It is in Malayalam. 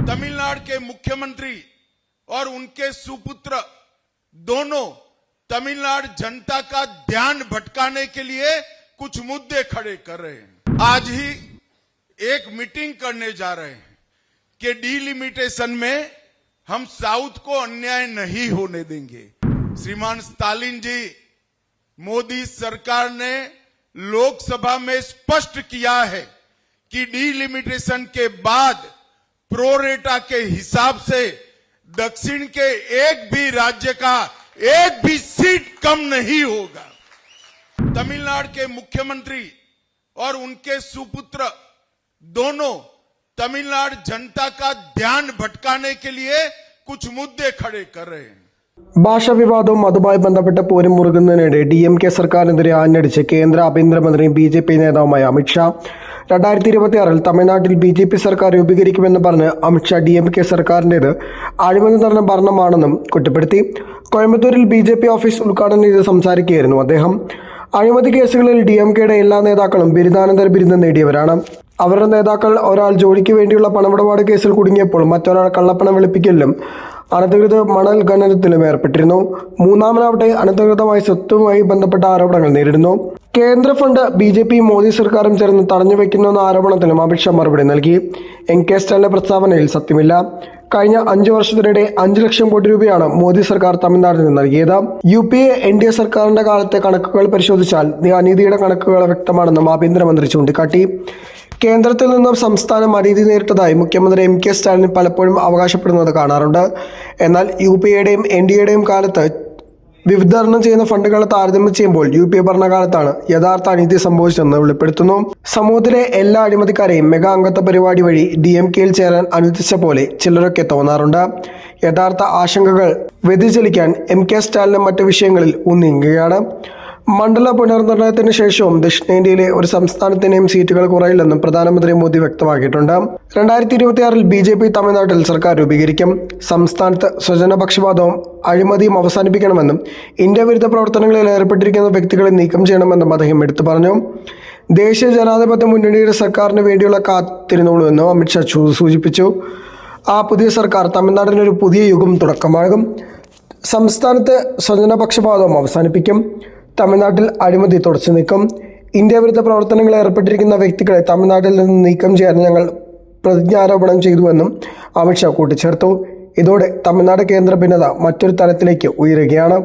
तमिलनाडु के मुख्यमंत्री और उनके सुपुत्र दोनों तमिलनाडु जनता का ध्यान भटकाने के लिए कुछ मुद्दे खड़े कर रहे हैं। आज ही एक मीटिंग करने जा रहे हैं कि डिलिमिटेशन में हम साउथ को अन्याय नहीं होने देंगे। श्रीमान स्टालिन जी, मोदी सरकार ने लोकसभा में स्पष्ट किया है कि डिलिमिटेशन के बाद प्रोरेटा के हिसाब से दक्षिण के एक भी राज्य का एक भी सीट कम नहीं होगा। तमिलनाडु के मुख्यमंत्री और उनके सुपुत्र दोनों तमिलनाडु जनता का ध्यान भटकाने के लिए कुछ मुद्दे खड़े कर रहे हैं। ഭാഷാ വിവാദവും അതുമായി ബന്ധപ്പെട്ട പോരും മുറുകുന്നതിനിടെ DMK സർക്കാരിനെതിരെ ആഞ്ഞടിച്ച് കേന്ദ്ര ആഭ്യന്തരമന്ത്രിയും BJP നേതാവുമായ അമിത്ഷാ 2026 തമിഴ്നാട്ടിൽ BJP സർക്കാർ രൂപീകരിക്കുമെന്ന് പറഞ്ഞ് അമിത്ഷാ DMK സർക്കാരിൻ്റേത് അഴിമതി നിറഞ്ഞ ഭരണമാണെന്നും കുറ്റപ്പെടുത്തി. കോയമ്പത്തൂരിൽ BJP ഓഫീസ് ഉദ്ഘാടനം ചെയ്ത് സംസാരിക്കുകയായിരുന്നു അദ്ദേഹം. അഴിമതി കേസുകളിൽ DMKയുടെ എല്ലാ നേതാക്കളും ബിരുദാനന്തര ബിരുദം നേടിയവരാണ്. അവരുടെ നേതാക്കൾ ഒരാൾ ജോലിക്ക് വേണ്ടിയുള്ള പണമിടപാട് കേസിൽ കുടുങ്ങിയപ്പോൾ മറ്റൊരാൾ കള്ളപ്പണം വെളുപ്പിക്കലിലും അനധികൃത മണൽ ഖനനത്തിലും ഏർപ്പെട്ടിരുന്നു. മൂന്നാമനാവട്ടെ അനധികൃതമായ സ്വത്തുമായി ബന്ധപ്പെട്ട ആരോപണങ്ങൾ നേരിടുന്നു. കേന്ദ്ര ഫണ്ട് BJP മോദി സർക്കാരും ചേർന്ന് തടഞ്ഞു വെക്കുന്നുവെന്ന ആരോപണത്തിനും അമിത്ഷാ മറുപടി നൽകി. MK സ്റ്റാലിന്റെ പ്രസ്താവനയിൽ സത്യമില്ല. കഴിഞ്ഞ 5 വർഷത്തിനിടെ 5 ലക്ഷം കോടി രൂപയാണ് മോദി സർക്കാർ തമിഴ്നാടിന് നൽകിയത്. UPA NDA സർക്കാരിന്റെ കാലത്തെ കണക്കുകൾ പരിശോധിച്ചാൽ അനീതിയുടെ കണക്കുകൾ വ്യക്തമാണെന്നും ആഭ്യന്തരമന്ത്രി ചൂണ്ടിക്കാട്ടി. കേന്ദ്രത്തിൽ നിന്നും സംസ്ഥാനം അനീതി നേരിട്ടതായി മുഖ്യമന്ത്രി MK സ്റ്റാലിൻ പലപ്പോഴും അവകാശപ്പെടുന്നത് കാണാറുണ്ട്. എന്നാൽ UPAയുടെയും NDAയുടെയും കാലത്ത് വിതരണം ചെയ്യുന്ന ഫണ്ടുകൾ താരതമ്യം ചെയ്യുമ്പോൾ UPA ഭരണകാലത്താണ് യഥാർത്ഥ അനീതി സംഭവിച്ചതെന്ന് വെളിപ്പെടുത്തുന്നു. സമൂഹത്തിലെ എല്ലാ അഴിമതിക്കാരെയും മെഗാ അംഗത്വ പരിപാടി വഴി DMKയിൽ ചേരാൻ അനുവദിച്ച പോലെ ചിലരൊക്കെ തോന്നാറുണ്ട്. യഥാർത്ഥ ആശങ്കകൾ വ്യതിചലിക്കാൻ MK സ്റ്റാലിനും മറ്റ് വിഷയങ്ങളിൽ ഊന്നിക്കുകയാണ്. മണ്ഡല പുനർനിർണയത്തിന് ശേഷവും ദക്ഷിണേന്ത്യയിലെ ഒരു സംസ്ഥാനത്തിനെയും സീറ്റുകൾ കുറയില്ലെന്നും പ്രധാനമന്ത്രി മോദി വ്യക്തമാക്കിയിട്ടുണ്ട്. 2026 BJP തമിഴ്നാട്ടിൽ സർക്കാർ രൂപീകരിക്കും. സംസ്ഥാനത്ത് സ്വജനപക്ഷപാതവും അഴിമതിയും അവസാനിപ്പിക്കണമെന്നും ഇന്ത്യ വിരുദ്ധ പ്രവർത്തനങ്ങളിൽ ഏർപ്പെട്ടിരിക്കുന്ന വ്യക്തികളെ നീക്കം ചെയ്യണമെന്നും അദ്ദേഹം എടുത്തു പറഞ്ഞു. ദേശീയ ജനാധിപത്യ മുന്നണിയുടെ സർക്കാരിന് വേണ്ടിയുള്ള കാത്തിരുന്നുള്ളൂവെന്നും അമിത്ഷാ സൂചിപ്പിച്ചു. ആ പുതിയ സർക്കാർ തമിഴ്നാടിനൊരു പുതിയ യുഗം തുടക്കമാകും. സംസ്ഥാനത്ത് സ്വജനപക്ഷപാതവും അവസാനിപ്പിക്കും. തമിഴ്നാട്ടിൽ അഴിമതി തുടച്ചു നീക്കും. ഇന്ത്യ വിരുദ്ധ പ്രവർത്തനങ്ങളിൽ ഏർപ്പെട്ടിരിക്കുന്ന വ്യക്തികളെ തമിഴ്നാട്ടിൽ നിന്ന് നീക്കം ചെയ്യാൻ ഞങ്ങൾ പ്രതിജ്ഞാരോപണം ചെയ്തുവെന്നും അമിത്ഷാ കൂട്ടിച്ചേർത്തു. ഇതോടെ തമിഴ്നാട് കേന്ദ്ര ഭിന്നത മറ്റൊരു തലത്തിലേക്ക് ഉയരുകയാണ്.